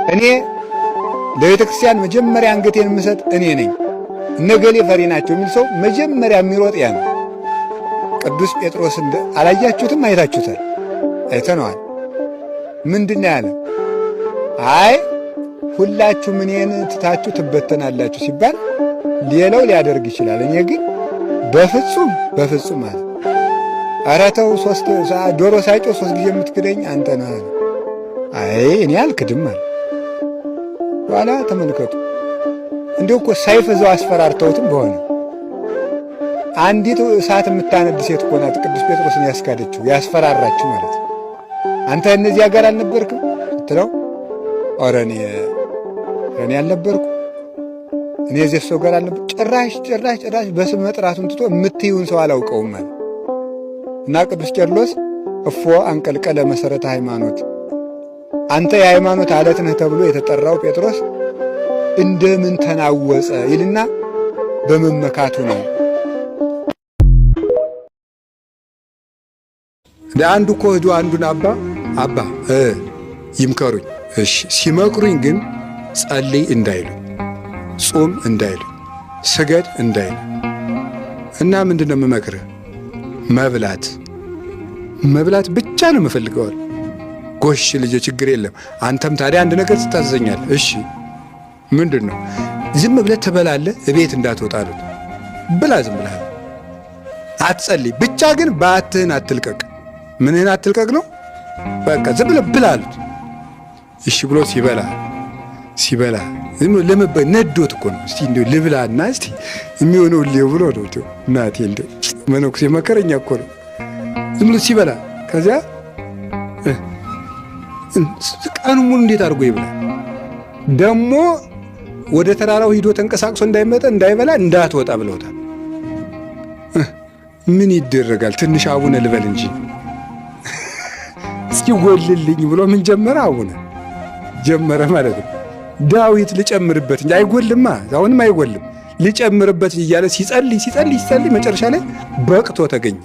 እኔ ለቤተ ክርስቲያን መጀመሪያ አንገቴን የምሰጥ እኔ ነኝ፣ እነገሌ ፈሪ ናቸው የሚል ሰው መጀመሪያ የሚሮጥ ያ ነው። ቅዱስ ጴጥሮስ አላያችሁትም? አይታችሁታል፣ አይተነዋል። ምንድን ያለ? አይ ሁላችሁም እኔን ትታችሁ ትበተናላችሁ ሲባል ሌላው ሊያደርግ ይችላል፣ እኔ ግን በፍጹም አለ። ኧረ ተው፣ ዶሮ ሳይጮህ 3 ጊዜ የምትክደኝ አንተ ነህ አለ። አይ እኔ አልክድም አለ። ኋላ ተመልከቱ፣ እንዲሁ እኮ ሰይፍ እዛው አስፈራርተውትም በሆነ አንዲት እሳት የምታነድ ሴት እኮ ናት ቅዱስ ጴጥሮስን ያስካደችው ያስፈራራችው ማለት ነው። አንተ እነዚያ ጋር አልነበርክም ስትለው ኧረ እኔ አልነበርኩም፣ እኔ እዚህ ሰው ጋር አልነበር። ጭራሽ በስም መጥራቱን ትቶ የምትይውን ሰው አላውቀውም ማለት እና ቅዱስ ቄርሎስ እፎ አንቀልቀለ መሠረተ ሃይማኖት፣ አንተ የሃይማኖት አለት ነህ ተብሎ የተጠራው ጴጥሮስ እንደምን ተናወጸ ይልና በመመካቱ ነው። ለአንዱ እኮ ሄዶ አንዱን አባ ይምከሩኝ፣ እሺ ሲመክሩኝ ግን ጸልይ እንዳይሉኝ፣ ጾም እንዳይሉኝ፣ ስገድ እንዳይሉኝ እና ምንድነው የምመክርህ? መብላት ብቻ ነው የምፈልገዋል። ጎሽ ልጄ ችግር የለም። አንተም ታዲያ አንድ ነገር ትታዘኛል። እሺ ምንድን ነው? ዝም ብለህ ትበላለህ፣ እቤት እንዳትወጣ አሉት። ብላ ዝም ብለህ አትጸልይ፣ ብቻ ግን በአትህን አትልቀቅ። ምንህን አትልቀቅ ነው? በቃ ዝም ብለህ ብላ አሉት። እሺ ብሎ ሲበላ ዝም ብሎ ነዶት እኮ ነው። እስቲ እንደው ልብላና እስቲ የሚሆነው ልየው ብሎ ነው። እናቴ እንደው መነኩሴ መከረኛ እኮ ነው። ዝም ብሎ ሲበላ ከዚያ ቀኑ ሙሉ እንዴት አድርጎ ይብላል? ደግሞ ወደ ተራራው ሂዶ ተንቀሳቅሶ እንዳይበላ እንዳትወጣ ብለውታል። ምን ይደረጋል? ትንሽ አቡነ ልበል እንጂ እስኪ ጎልልኝ ብሎ ምን ጀመረ? አቡነ ጀመረ ማለት ነው። ዳዊት ልጨምርበት እንጂ አይጎልማ፣ አሁንም አይጎልም። ልጨምርበት እያለ ሲጸልይ መጨረሻ ላይ በቅቶ ተገኘ።